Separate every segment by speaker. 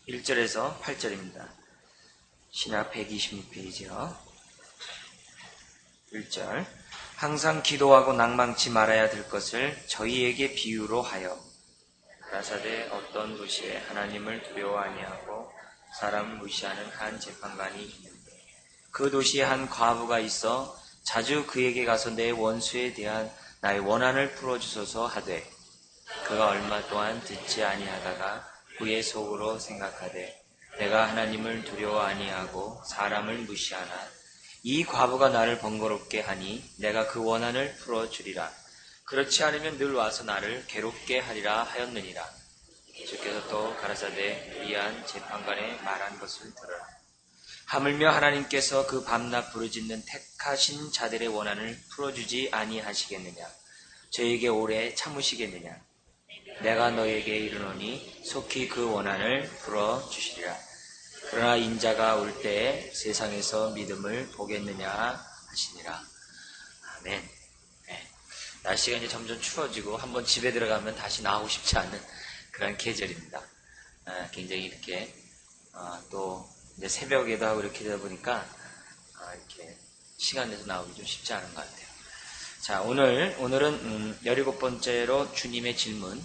Speaker 1: 1절에서 8절입니다. 신약 126페이지요. 1절. 항상 기도하고 낭망치 말아야 될 것을 저희에게 비유로 하여 가라사대 어떤 도시에 하나님을 두려워 아니하고 사람을 무시하는 한 재판관이 있는데 그 도시에 한 과부가 있어 자주 그에게 가서 내 원수에 대한 나의 원한을 풀어주소서 하되 그가 얼마 동안 듣지 아니하다가 그의 속으로 생각하되 내가 하나님을 두려워 아니하고 사람을 무시하나 이 과부가 나를 번거롭게 하니 내가 그 원한을 풀어주리라. 그렇지 않으면 늘 와서 나를 괴롭게 하리라 하였느니라. 주께서 또 가라사대 위한 재판관의 말한 것을 들으라. 하물며 하나님께서 그 밤낮 부르짖는 택하신 자들의 원한을 풀어주지 아니하시겠느냐. 저에게 오래 참으시겠느냐. 내가 너에게 이르노니 속히 그 원한을 풀어주시리라. 그러나 인자가 올 때에 세상에서 믿음을 보겠느냐 하시니라. 아멘. 네. 날씨가 이제 점점 추워지고 한번 집에 들어가면 다시 나오고 싶지 않은 그런 계절입니다. 굉장히 이렇게 또 이제 새벽에도 하고 이렇게 되다 보니까 이렇게 시간 내서 나오기 좀 쉽지 않은 것 같아요. 자, 오늘은 17번째로 주님의 질문,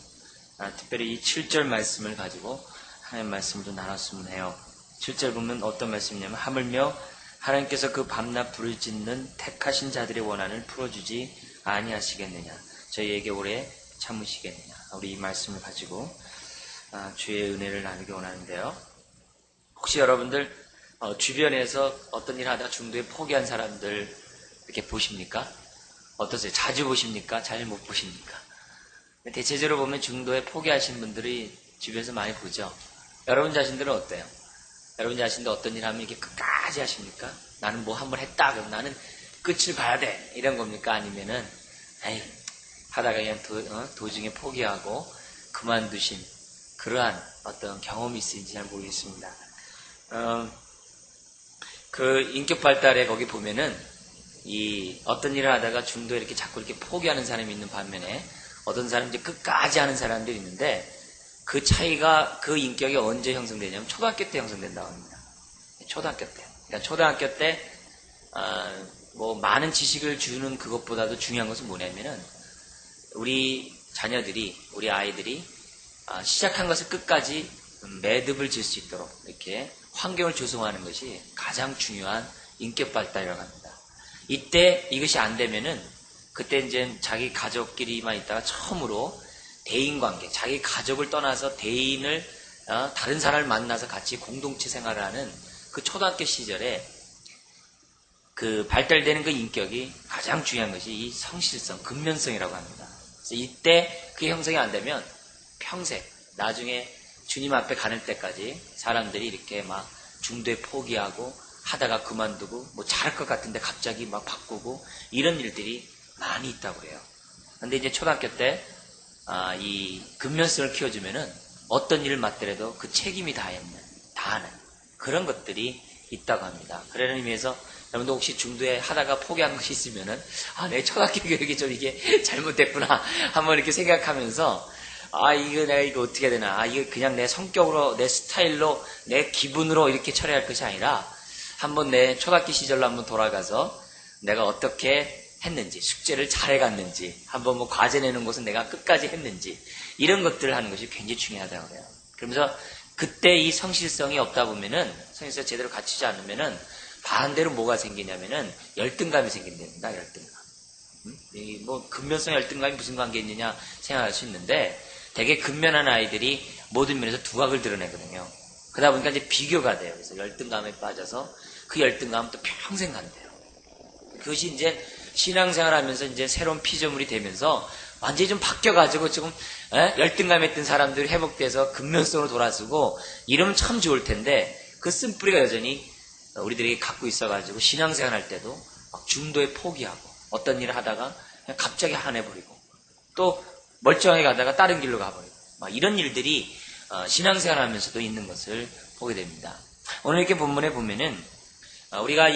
Speaker 1: 특별히 이 7절 말씀을 가지고 하나님 말씀을 좀 나눴으면 해요. 7절 보면 어떤 말씀이냐면 하물며 하나님께서 그 밤낮 부르짖는 택하신 자들의 원한을 풀어주지 아니하시겠느냐. 저희에게 오래 참으시겠느냐. 우리 이 말씀을 가지고 주의 은혜를 나누기 원하는데요. 혹시 여러분들 주변에서 어떤 일 하다가 중도에 포기한 사람들 이렇게 보십니까? 어떠세요? 자주 보십니까? 잘 못 보십니까? 대체적으로 보면 중도에 포기하신 분들이 주변에서 많이 보죠. 여러분 자신들은 어때요? 여러분 자신도 어떤 일 하면 이렇게 끝까지 하십니까? 나는 뭐 한번 했다 그럼 나는 끝을 봐야 돼 이런 겁니까? 아니면은 에이 하다가 그냥 도중에 포기하고 그만두신 그러한 어떤 경험이 있으신지 잘 모르겠습니다. 그 인격 발달에 거기 보면은 이 어떤 일을 하다가 중도에 이렇게 자꾸 이렇게 포기하는 사람이 있는 반면에 어떤 사람이 이제 끝까지 하는 사람들이 있는데 그 차이가 그 인격이 언제 형성되냐면 초등학교 때 형성된다고 합니다. 초등학교 때. 그러니까 초등학교 때 뭐 많은 지식을 주는 그것보다도 중요한 것은 뭐냐면은 우리 자녀들이 우리 아이들이 시작한 것을 끝까지 매듭을 질 수 있도록 이렇게 환경을 조성하는 것이 가장 중요한 인격 발달이라고 합니다. 이때 이것이 안 되면은 그때 이제 자기 가족끼리만 있다가 처음으로 대인관계, 자기 가족을 떠나서 대인을 다른 사람을 만나서 같이 공동체 생활을 하는 그 초등학교 시절에 그 발달되는 그 인격이 가장 중요한 것이 이 성실성, 근면성이라고 합니다. 그래서 이때 그게 형성이 안 되면 평생 나중에 주님 앞에 가는 때까지 사람들이 이렇게 막 중도에 포기하고 하다가 그만두고 뭐 잘할 것 같은데 갑자기 막 바꾸고 이런 일들이 많이 있다고 그래요. 근데 이제 초등학교 때 이 근면성을 키워주면은 어떤 일을 맡더라도 그 책임이 다 하는 그런 것들이 있다고 합니다. 그런 의미에서 여러분도 혹시 중도에 하다가 포기한 것이 있으면은 내 초등학교 교육이 좀 이게 잘못됐구나 한번 이렇게 생각하면서 이거 내가 이거 어떻게 해야 되나 이거 그냥 내 성격으로 내 스타일로 내 기분으로 이렇게 처리할 것이 아니라 한번 내 초등학교 시절로 한번 돌아가서 내가 어떻게 했는지, 숙제를 잘 해갔는지, 한번 뭐 과제 내는 것은 내가 끝까지 했는지, 이런 것들을 하는 것이 굉장히 중요하다고 해요. 그러면서 그때 이 성실성이 없다 보면은, 성실성이 제대로 갖추지 않으면은, 반대로 뭐가 생기냐면은, 열등감이 생긴답니다, 열등감. 뭐, 근면성 열등감이 무슨 관계 있느냐 생각할 수 있는데, 되게 근면한 아이들이 모든 면에서 두각을 드러내거든요. 그러다 보니까 이제 비교가 돼요. 그래서 열등감에 빠져서 그 열등감은 또 평생 간대요. 그것이 이제 신앙생활 하면서 이제 새로운 피조물이 되면서 완전히 좀 바뀌어가지고 지금 열등감에 있던 사람들이 회복돼서 근면성으로 돌아서고 이러면 참 좋을 텐데 그 쓴뿌리가 여전히 우리들에게 갖고 있어가지고 신앙생활 할 때도 막 중도에 포기하고 어떤 일을 하다가 그냥 갑자기 화내버리고 또 멀쩡하게 가다가 다른 길로 가버리고 막 이런 일들이 신앙생활 하면서도 있는 것을 보게 됩니다. 오늘 이렇게 본문에 보면은 우리가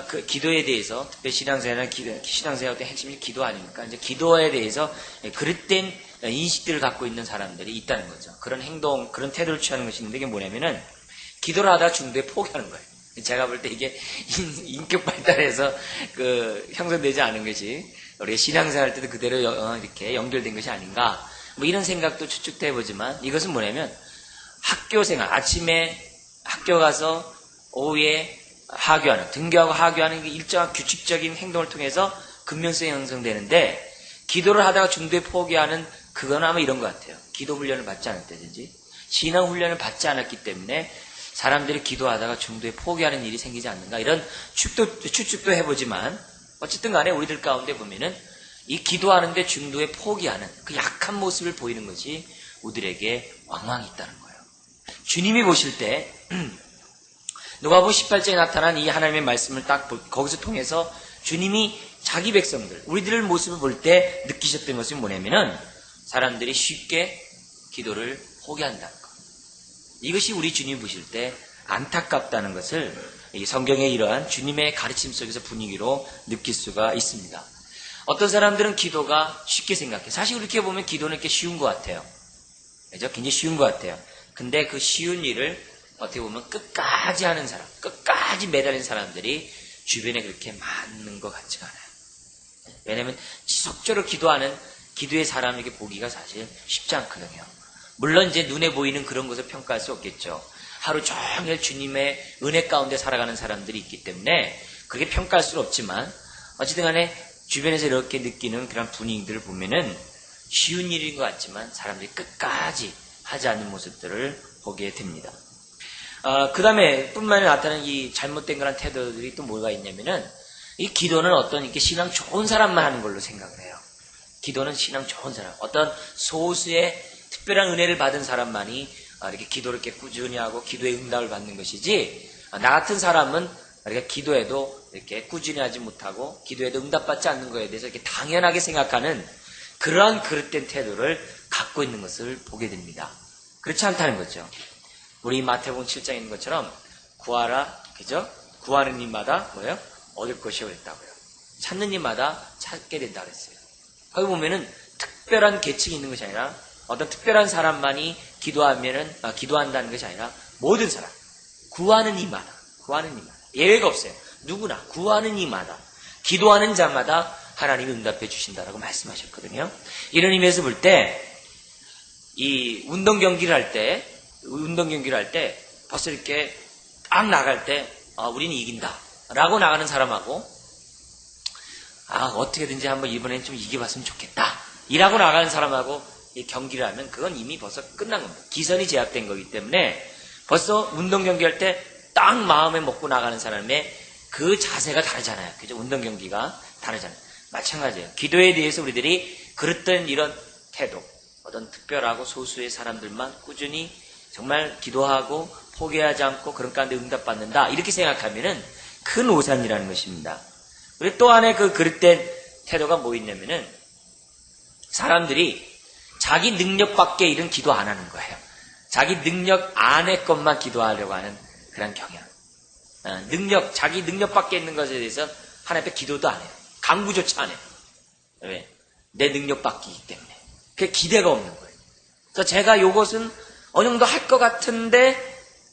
Speaker 1: 그 기도에 대해서, 특별히 신앙생활 때 핵심이 기도 아닙니까? 이제 기도에 대해서 그릇된 인식들을 갖고 있는 사람들이 있다는 거죠. 그런 행동, 그런 태도를 취하는 것이 있는데 이게 뭐냐면은 기도를 하다가 중도에 포기하는 거예요. 제가 볼 때 이게 인격 발달에서 형성되지 않은 것이 우리가 신앙생활 할 때도 그대로 이렇게 연결된 것이 아닌가. 뭐 이런 생각도 추측도 해보지만 이것은 뭐냐면 학교 생활, 아침에 학교 가서 오후에 하교하는, 등교하고 하교하는 일정한 규칙적인 행동을 통해서 근면성이 형성되는데 기도를 하다가 중도에 포기하는 그건 아마 이런 것 같아요. 기도 훈련을 받지 않았다든지 신앙 훈련을 받지 않았기 때문에 사람들이 기도하다가 중도에 포기하는 일이 생기지 않는가 이런 추측도 해보지만 어쨌든 간에 우리들 가운데 보면은 이 기도하는데 중도에 포기하는 그 약한 모습을 보이는 것이 우리들에게 왕왕 있다는 거예요. 주님이 보실 때 누가복음 18장에 나타난 이 하나님의 말씀을 딱 거기서 통해서 주님이 자기 백성들, 우리들의 모습을 볼 때 느끼셨던 것이 뭐냐면은 사람들이 쉽게 기도를 포기한다는 것. 이것이 우리 주님 보실 때 안타깝다는 것을 이 성경의 이러한 주님의 가르침 속에서 분위기로 느낄 수가 있습니다. 어떤 사람들은 기도가 쉽게 생각해요. 사실 이렇게 보면 기도는 이렇게 쉬운 것 같아요. 그죠? 굉장히 쉬운 것 같아요. 근데 그 쉬운 일을 어떻게 보면 끝까지 하는 사람, 끝까지 매달린 사람들이 주변에 그렇게 많은 것 같지가 않아요. 왜냐하면 지속적으로 기도하는 기도의 사람에게 보기가 사실 쉽지 않거든요. 물론 이제 눈에 보이는 그런 것을 평가할 수 없겠죠. 하루 종일 주님의 은혜 가운데 살아가는 사람들이 있기 때문에 그렇게 평가할 수는 없지만 어쨌든 간에 주변에서 이렇게 느끼는 그런 분위기들을 보면은 쉬운 일인 것 같지만 사람들이 끝까지 하지 않는 모습들을 보게 됩니다. 그 다음에 뿐만 아니라 나타나는 이 잘못된 그런 태도들이 또 뭐가 있냐면은 이 기도는 어떤 이렇게 신앙 좋은 사람만 하는 걸로 생각을 해요. 기도는 신앙 좋은 사람, 어떤 소수의 특별한 은혜를 받은 사람만이 이렇게 기도를 이렇게 꾸준히 하고 기도의 응답을 받는 것이지 나 같은 사람은 우리가 기도해도 이렇게 꾸준히 하지 못하고 기도에도 응답받지 않는 것에 대해서 이렇게 당연하게 생각하는 그러한 그릇된 태도를 갖고 있는 것을 보게 됩니다. 그렇지 않다는 거죠. 우리 마태복음 7장에 있는 것처럼 구하라, 그죠? 구하는 이마다 뭐예요? 얻을 것이요 그랬다고요. 찾는 이마다 찾게 된다고 그랬어요. 거기 보면은 특별한 계층이 있는 것이 아니라 어떤 특별한 사람만이 기도한다는 것이 아니라 모든 사람 구하는 이마다 예외가 없어요. 누구나 구하는 이마다 기도하는 자마다 하나님이 응답해 주신다라고 말씀하셨거든요. 이런 의미에서 볼 때 이 운동 경기를 할 때 벌써 이렇게 딱 나갈 때 우리는 이긴다 라고 나가는 사람하고 어떻게든지 한번 이번엔 좀 이겨봤으면 좋겠다 이라고 나가는 사람하고 이 경기를 하면 그건 이미 벌써 끝난 겁니다. 기선이 제압된 거기 때문에 벌써 운동 경기할 때 딱 마음에 먹고 나가는 사람의 그 자세가 다르잖아요. 그죠? 운동 경기가 다르잖아요. 마찬가지예요. 기도에 대해서 우리들이 그랬던 이런 태도, 어떤 특별하고 소수의 사람들만 꾸준히 정말 기도하고 포기하지 않고 그런 가운데 응답받는다 이렇게 생각하면은 큰 오산이라는 것입니다. 그리고 또 하나의 그 그릇된 태도가 뭐 있냐면은 사람들이 자기 능력 밖에 일은 기도 안 하는 거예요. 자기 능력 안의 것만 기도하려고 하는 그런 경향. 자기 능력 밖에 있는 것에 대해서 하나님 앞에 기도도 안 해요. 강구조차 안 해요. 왜? 내 능력 밖이기 때문에. 그게 기대가 없는 거예요. 그래서 제가 요것은 어느 정도 할 것 같은데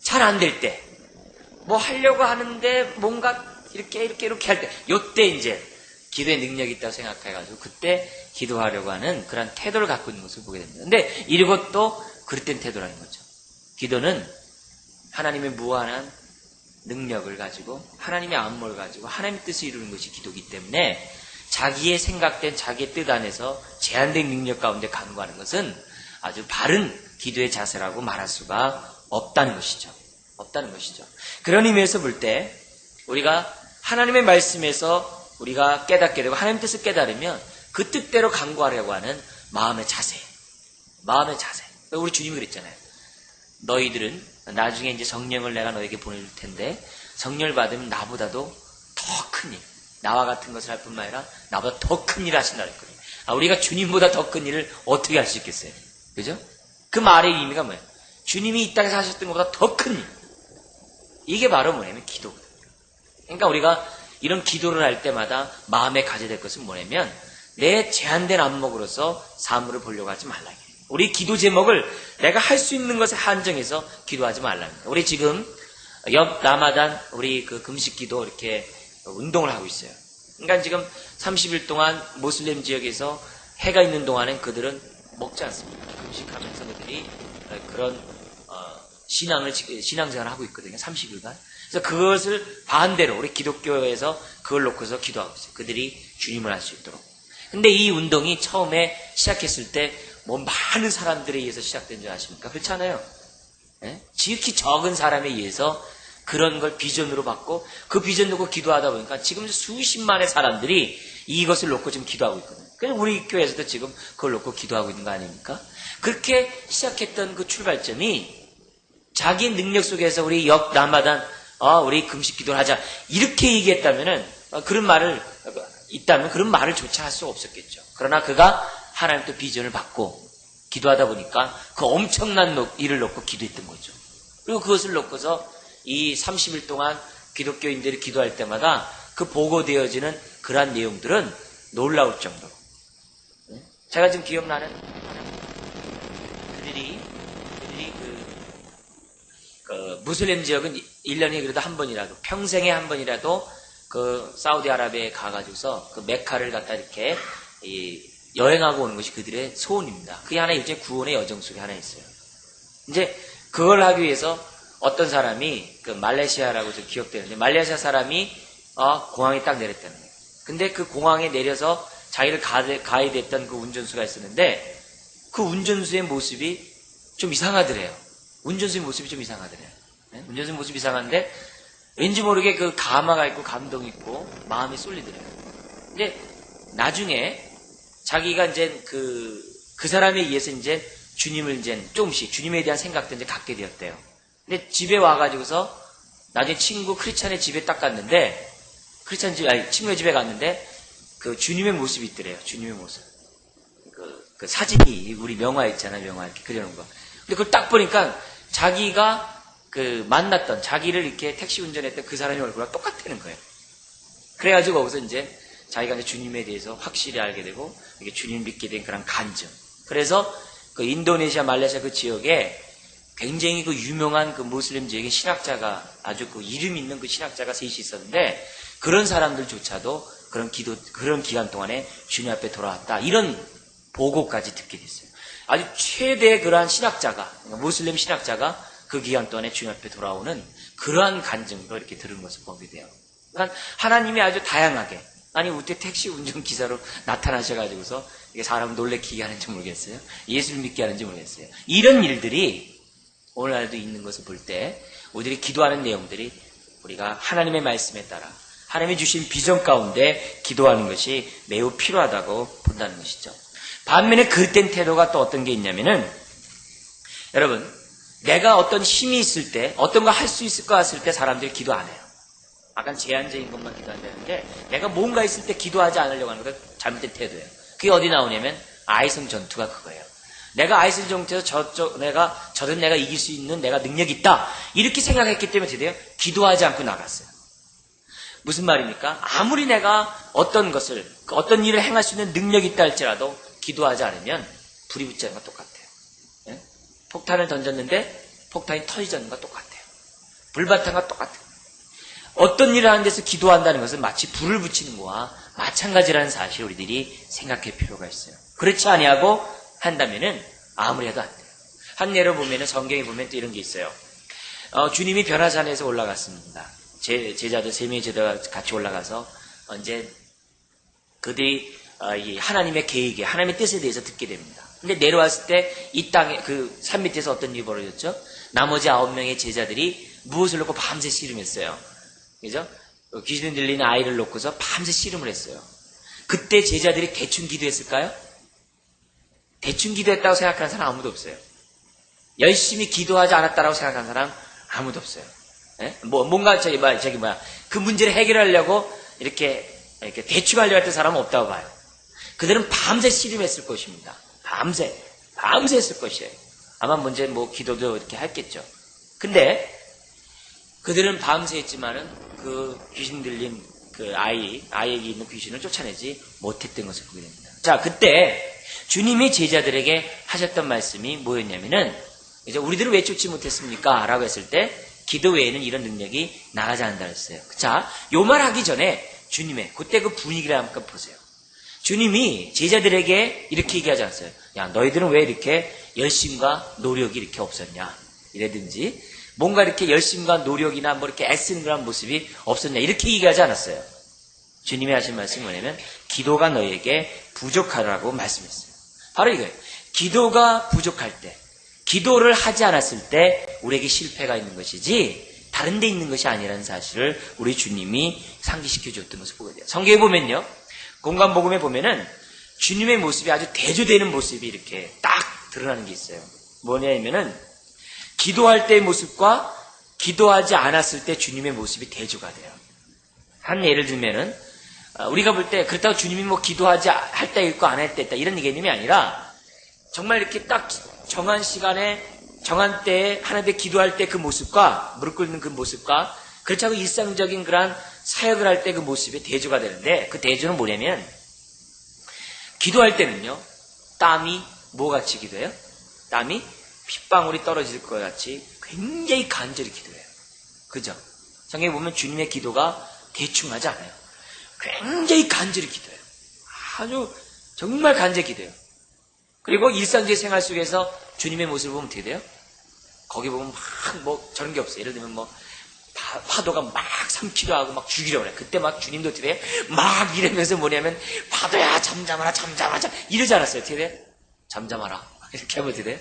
Speaker 1: 잘 안 될 때, 뭐 하려고 하는데 뭔가 이렇게 할 때, 요때 이제 기도의 능력이 있다고 생각해가지고 그때 기도하려고 하는 그런 태도를 갖고 있는 것을 보게 됩니다. 근데 이것도 그릇된 태도라는 거죠. 기도는 하나님의 무한한 능력을 가지고 하나님의 안목을 가지고 하나님의 뜻을 이루는 것이 기도이기 때문에 자기의 생각된 자기의 뜻 안에서 제한된 능력 가운데 간구하는 것은 아주 바른 기도의 자세라고 말할 수가 없다는 것이죠. 그런 의미에서 볼 때 우리가 하나님의 말씀에서 우리가 깨닫게 되고 하나님의 뜻을 깨달으면 그 뜻대로 간구하려고 하는 마음의 자세. 우리 주님이 그랬잖아요. 너희들은 나중에 이제 성령을 내가 너에게 보내줄 텐데 성령을 받으면 나보다도 더 큰 일, 나와 같은 것을 할 뿐만 아니라 나보다 더 큰 일을 하신다 그랬거든요. 우리가 주님보다 더 큰 일을 어떻게 할 수 있겠어요? 그죠? 그 말의 의미가 뭐예요? 주님이 이 땅에서 하셨던 것보다 더 큰 일. 이게 바로 뭐냐면 기도거든요. 그러니까 우리가 이런 기도를 할 때마다 마음에 가져야 될 것은 뭐냐면 내 제한된 안목으로서 사물을 보려고 하지 말라. 우리 기도 제목을 내가 할 수 있는 것에 한정해서 기도하지 말랍니다. 우리 지금 옆 라마단 우리 그 금식 기도 이렇게 운동을 하고 있어요. 그러니까 지금 30일 동안 모슬렘 지역에서 해가 있는 동안엔 그들은 먹지 않습니다. 금식하면서 그들이 그런 신앙생활을 하고 있거든요. 30일간. 그래서 그것을 반대로 우리 기독교에서 그걸 놓고서 기도하고 있어요. 그들이 주님을 알 수 있도록. 근데 이 운동이 처음에 시작했을 때 뭐 많은 사람들에 의해서 시작된 줄 아십니까? 그렇지 않아요? 예? 지극히 적은 사람에 의해서 그런 걸 비전으로 받고 그 비전 놓고 기도하다 보니까 지금 수십만의 사람들이 이것을 놓고 지금 기도하고 있거든요. 그래서 우리 교회에서도 지금 그걸 놓고 기도하고 있는 거 아닙니까? 그렇게 시작했던 그 출발점이 자기 능력 속에서 우리 옆 라마단 우리 금식 기도를 하자 이렇게 얘기했다면은 그런 말을 있다면 그런 말을 조차 할 수 없었겠죠. 그러나 그가 하나님께 비전을 받고 기도하다 보니까 그 엄청난 일을 놓고 기도했던 거죠. 그리고 그것을 놓고서 이 30일 동안 기독교인들이 기도할 때마다 그 보고되어지는 그러한 내용들은 놀라울 정도로. 제가 지금 기억나는 그들이 그 무슬림 지역은 1년에 그래도 한 번이라도 평생에 한 번이라도 그 사우디아라비아에 가가지고서 그 메카를 갖다 이렇게 여행하고 오는 것이 그들의 소원입니다. 그게 하나 일종의 구원의 여정 속에 하나 있어요. 이제 그걸 하기 위해서 어떤 사람이 그 말레이시아라고 좀 기억되는데 말레이시아 사람이 공항에 딱 내렸다는 거예요. 근데 그 공항에 내려서 자기를 가야 됐던 그 운전수가 있었는데 그 운전수의 모습이 좀 이상하더래요. 운전수의 모습이 좀 이상하더래요. 네? 운전수의 모습이 이상한데 왠지 모르게 그 감화가 있고 감동이 있고 마음이 쏠리더래요. 근데 나중에 자기가 이제 그 사람에 의해서 이제 주님을 이제 조금씩 주님에 대한 생각도 이제 갖게 되었대요. 근데 집에 와가지고서 나중에 친구 크리스찬의 집에 딱 갔는데 친구의 집에 갔는데 그 주님의 모습이 있더래요. 주님의 모습. 그 사진이 우리 명화 있잖아요. 명화 이렇게 그려놓은 거. 근데 그걸 딱 보니까 자기가 그 만났던 자기를 이렇게 택시 운전했던 그 사람의 얼굴과 똑같다는 거예요. 그래가지고 거기서 이제 자기가 이제 주님에 대해서 확실히 알게 되고 이게 주님 믿게 된 그런 간증. 그래서 그 인도네시아 말레이시아 그 지역에 굉장히 그 유명한 그 무슬림 지역의 신학자가 아주 그 이름 있는 그 신학자가 셋이 있었는데 그런 사람들조차도 그런 기간 동안에 주님 앞에 돌아왔다. 이런 보고까지 듣게 됐어요. 아주 최대의 그러한 신학자가 무슬림 신학자가 그 기간 동안에 주님 앞에 돌아오는 그러한 간증도 이렇게 들은 것을 보게 돼요. 그러니까 하나님이 아주 다양하게 어떻게 택시 운전기사로 나타나셔가지고서 이게 사람을 놀래키게 하는지 모르겠어요. 예수를 믿게 하는지 모르겠어요. 이런 일들이 오늘날도 있는 것을 볼 때 우리들이 기도하는 내용들이 우리가 하나님의 말씀에 따라 하나님이 주신 비전 가운데 기도하는 것이 매우 필요하다고 본다는 것이죠. 반면에 그릇된 태도가 또 어떤 게 있냐면은 여러분 내가 어떤 힘이 있을 때 어떤 거 할 수 있을 것 같을 때 사람들이 기도 안 해요. 약간 제한적인 것만 기도한다는데 내가 뭔가 있을 때 기도하지 않으려고 하는 건 잘못된 태도예요. 그게 어디 나오냐면 아이성 전투가 그거예요. 내가 아이성 전투에서 저든 내가 이길 수 있는 내가 능력이 있다. 이렇게 생각했기 때문에 드디어 기도하지 않고 나갔어요. 무슨 말입니까? 아무리 내가 어떤 일을 행할 수 있는 능력이 있다 할지라도 기도하지 않으면 불이 붙지 않는 것과 똑같아요. 예? 폭탄을 던졌는데 폭탄이 터지지 않는 것과 똑같아요. 불바탕과 똑같아요. 어떤 일을 하는 데서 기도한다는 것은 마치 불을 붙이는 거와 마찬가지라는 사실을 우리들이 생각할 필요가 있어요. 그렇지 아니하고 한다면은 아무리 해도 안 돼요. 한 예로 보면은 성경에 보면 또 이런 게 있어요. 주님이 변화산에서 올라갔습니다. 제자들 3명의 제자가 같이 올라가서 이제 그들이 이 하나님의 계획에 하나님의 뜻에 대해서 듣게 됩니다. 근데 내려왔을 때 이 땅에 그 산 밑에서 어떤 일이 벌어졌죠? 나머지 9명의 제자들이 무엇을 놓고 밤새 씨름했어요. 그죠? 귀신 들리는 아이를 놓고서 밤새 씨름을 했어요. 그때 제자들이 대충 기도했을까요? 대충 기도했다고 생각하는 사람 아무도 없어요. 열심히 기도하지 않았다라고 생각하는 사람 아무도 없어요. 예? 뭔가 그 문제를 해결하려고 이렇게 대충 하려고 했던 사람은 없다고 봐요. 그들은 밤새 씨름했을 것입니다. 밤새 했을 것이에요. 아마 문제 기도도 이렇게 했겠죠. 근데 그들은 밤새 했지만은 그 귀신 들린 그 아이에게 있는 귀신을 쫓아내지 못했던 것을 보게 됩니다. 자, 그때 주님이 제자들에게 하셨던 말씀이 뭐였냐면은, 이제 우리들은 왜 쫓지 못했습니까? 라고 했을 때, 기도 외에는 이런 능력이 나가지 않는다 했어요. 자, 요 말 하기 전에 주님의, 그때 그 분위기를 한번 보세요. 주님이 제자들에게 이렇게 얘기하지 않았어요. 야, 너희들은 왜 이렇게 열심과 노력이 이렇게 없었냐? 이라든지, 뭔가 이렇게 열심과 노력이나 뭐 이렇게 애쓰는 그런 모습이 없었냐? 이렇게 얘기하지 않았어요. 주님이 하신 말씀이 뭐냐면, 기도가 너희에게 부족하라고 말씀했어요. 바로 이거예요. 기도가 부족할 때, 기도를 하지 않았을 때 우리에게 실패가 있는 것이지 다른 데 있는 것이 아니라는 사실을 우리 주님이 상기시켜 줬던 것을 보게 돼요. 성경에 보면요. 공관복음에 보면은 주님의 모습이 아주 대조되는 모습이 이렇게 딱 드러나는 게 있어요. 뭐냐면은 기도할 때의 모습과 기도하지 않았을 때 주님의 모습이 대조가 돼요. 한 예를 들면은 우리가 볼 때 그렇다고 주님이 뭐 기도하지 할 때 있고 안 할 때 있다 이런 개념이 아니라 정말 이렇게 딱 정한 시간에 정한 때에 하나님께 기도할 때 그 모습과 무릎 꿇는 그 모습과 그렇지 않고 일상적인 그런 사역을 할 때 그 모습이 대조가 되는데 그 대조는 뭐냐면 기도할 때는요 땀이 뭐같이 기도해요? 땀이 핏방울이 떨어질 것 같이 굉장히 간절히 기도해요. 그죠? 성경에 보면 주님의 기도가 대충 하지 않아요. 굉장히 간절히 기도해요. 아주 정말 간절히 기도해요. 그리고 일상적인 생활 속에서 주님의 모습을 보면 어떻게 돼요? 거기 보면 막 뭐 저런 게 없어요. 예를 들면 뭐 파도가 막 삼키려 하고 막 죽이려고 그래. 그때 막 주님도 어떻게 돼요? 막 이러면서 뭐냐면 파도야 잠잠하라 잠잠하자 이러지 않았어요. 어떻게 돼요? 잠잠하라 이렇게 하면 어떻게 돼요?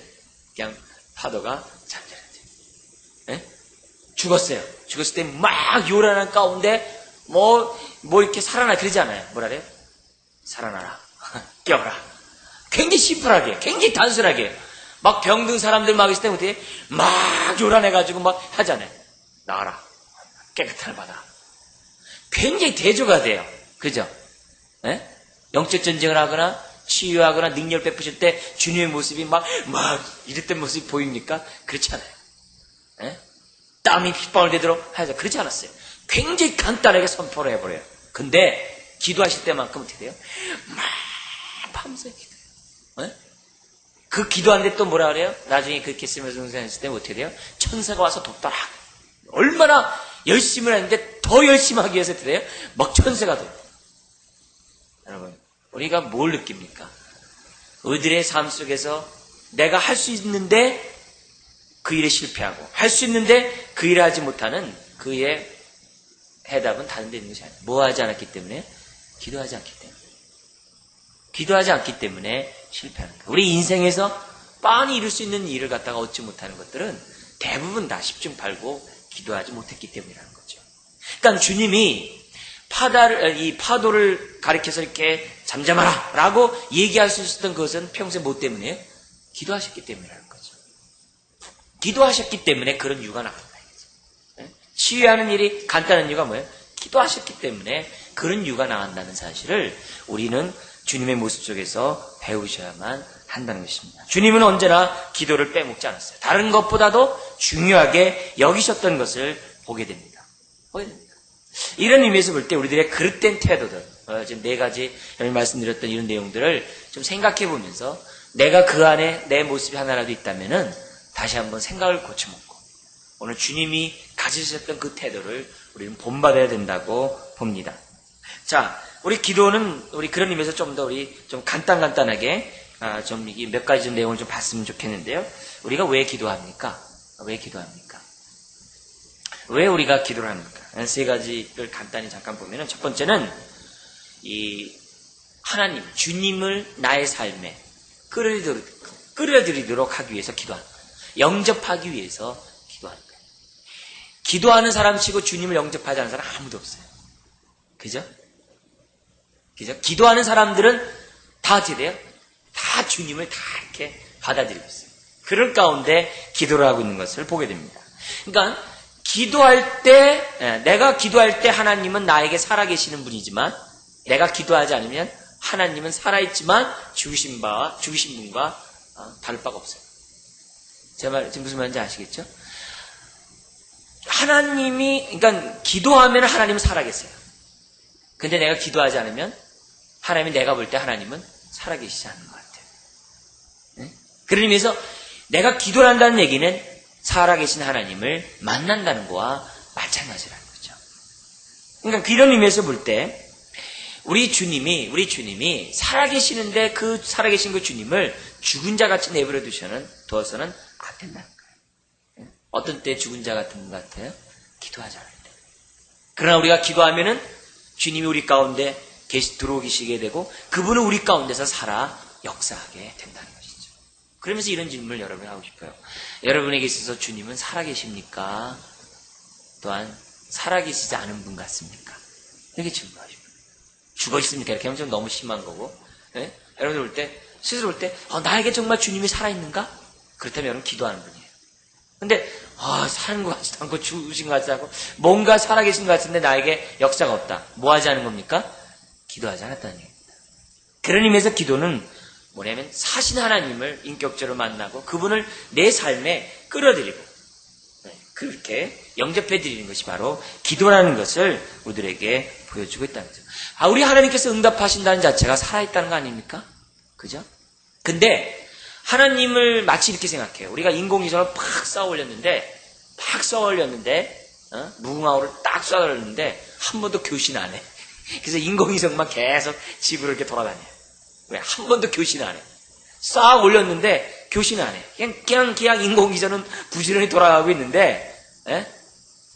Speaker 1: 그냥 파도가 잠잠하지. 예? 죽었어요. 죽었을 때 막 요란한 가운데 뭐 이렇게 살아나 그러지 않아요. 뭐라 그래요? 살아나라 깨어라. 굉장히 심플하게, 굉장히 단순하게. 막 병든 사람들 막 있을 때 어떻게 막 요란해가지고 막 하잖아요. 나와라. 깨끗한 바다. 굉장히 대조가 돼요. 그죠? 예? 영적 전쟁을 하거나 치유하거나 능력을 베푸실 때 주님의 모습이 막 이랬던 모습이 보입니까? 그렇지 않아요. 예? 땀이 핏방울 되도록 하죠. 그렇지 않았어요. 굉장히 간단하게 선포를 해버려요. 근데 기도하실 때만큼 어떻게 돼요? 막 밤새 기도해요. 네? 그 기도하는데 또 뭐라 그래요? 나중에 그렇게 쓰면서 응생했을 때 어떻게 돼요? 천사가 와서 돕더라. 얼마나 열심을 했는데 더 열심히 하기 위해서 어떻게 돼요? 막 천사가 돕. 여러분, 우리가 뭘 느낍니까? 우리들의 삶 속에서 내가 할 수 있는데 그 일에 실패하고 할 수 있는데 그 일을 하지 못하는 그의 해답은 다른 데 있는 것이 아니에요. 뭐 하지 않았기 때문에? 기도하지 않기 때문에. 기도하지 않기 때문에 실패하는 거예요. 우리 인생에서 빤히 이룰 수 있는 일을 갖다가 얻지 못하는 것들은 대부분 다 10중 8구 기도하지 못했기 때문이라는 거죠. 그러니까 주님이 이 파도를 가리켜서 이렇게 잠잠하라 라고 얘기할 수 있었던 것은 평소에 뭐 때문이에요? 기도하셨기 때문이라는 거죠. 기도하셨기 때문에 그런 이유가 나간다. 치유하는 일이 간단한 이유가 뭐예요? 기도하셨기 때문에 그런 이유가 나간다는 사실을 우리는 주님의 모습 속에서 배우셔야만 한다는 것입니다. 주님은 언제나 기도를 빼먹지 않았어요. 다른 것보다도 중요하게 여기셨던 것을 보게 됩니다. 이런 의미에서 볼 때 우리들의 그릇된 태도들, 지금 4가지 여러분 말씀드렸던 이런 내용들을 좀 생각해 보면서 내가 그 안에 내 모습이 하나라도 있다면은 다시 한번 생각을 고쳐먹고 오늘 주님이 가지셨던 그 태도를 우리는 본받아야 된다고 봅니다. 자, 우리 기도는 우리 그런 의미에서 좀 더 우리 좀 간단하게 좀 몇 가지 좀 내용을 좀 봤으면 좋겠는데요. 우리가 왜 기도합니까? 왜 기도합니까? 왜 우리가 기도를 합니까? 3가지를 간단히 잠깐 보면은 첫 번째는 이 하나님, 주님을 나의 삶에 끌어들이도록 하기 위해서 기도하는 거예요. 영접하기 위해서 기도하는 거예요. 기도하는 사람 치고 주님을 영접하지 않는 사람 아무도 없어요. 그죠? 그죠? 기도하는 사람들은 다 어떻게 돼요? 다 주님을 다 이렇게 받아들이고 있어요. 그런 가운데 기도를 하고 있는 것을 보게 됩니다. 그러니까 기도할 때, 내가 기도할 때 하나님은 나에게 살아계시는 분이지만 내가 기도하지 않으면 하나님은 살아있지만 죽으신 분과 다를 바가 없어요. 제 말 지금 무슨 말인지 아시겠죠? 하나님이, 그러니까 기도하면 하나님은 살아계세요. 근데 내가 기도하지 않으면 하나님이 내가 볼 때 하나님은 살아계시지 않는 것 같아요. 네? 그런 의미에서 내가 기도를 한다는 얘기는 살아계신 하나님을 만난다는 거와 마찬가지라는 거죠. 그러니까 이런 의미에서 볼 때 우리 주님이 살아계시는데 그 살아계신 그 주님을 죽은 자 같이 내버려 두어서는 안 된다는 거예요. 어떤 때 죽은 자 같은 것 같아요? 기도하지 않을 때. 그러나 우리가 기도하면은 주님이 우리 가운데 들어오시게 되고 그분은 우리 가운데서 살아 역사하게 된다는 것이죠. 그러면서 이런 질문을 여러분이 하고 싶어요. 여러분에게 있어서 주님은 살아계십니까? 또한 살아계시지 않은 분 같습니까? 이렇게 질문하고 싶어요. 죽어 있습니까? 이렇게 하면 좀 너무 심한 거고. 네? 여러분들 볼 때, 스스로 볼 때, 나에게 정말 주님이 살아있는가? 그렇다면 여러분 기도하는 분이에요. 근데, 사는 것 같지도 않고 죽으신 것 같지도 않고, 뭔가 살아계신 것 같은데 나에게 역사가 없다. 뭐 하지 않은 겁니까? 기도하지 않았다는 얘기입니다. 그런 의미에서 기도는 뭐냐면, 사신 하나님을 인격적으로 만나고, 그분을 내 삶에 끌어들이고, 그렇게 영접해드리는 것이 바로 기도라는 것을 우리들에게 보여주고 있다는 거죠. 우리 하나님께서 응답하신다는 자체가 살아있다는 거 아닙니까? 그죠? 근데 하나님을 마치 이렇게 생각해요. 우리가 인공위성을 팍 쌓아 올렸는데 무궁화호를 딱 쌓아 올렸는데 한 번도 교신 안 해. 그래서 인공위성만 계속 집으로 이렇게 돌아다녀요. 왜? 한 번도 교신 안 해. 쌓아 올렸는데 교신 안 해. 그냥 인공위성은 부지런히 돌아가고 있는데,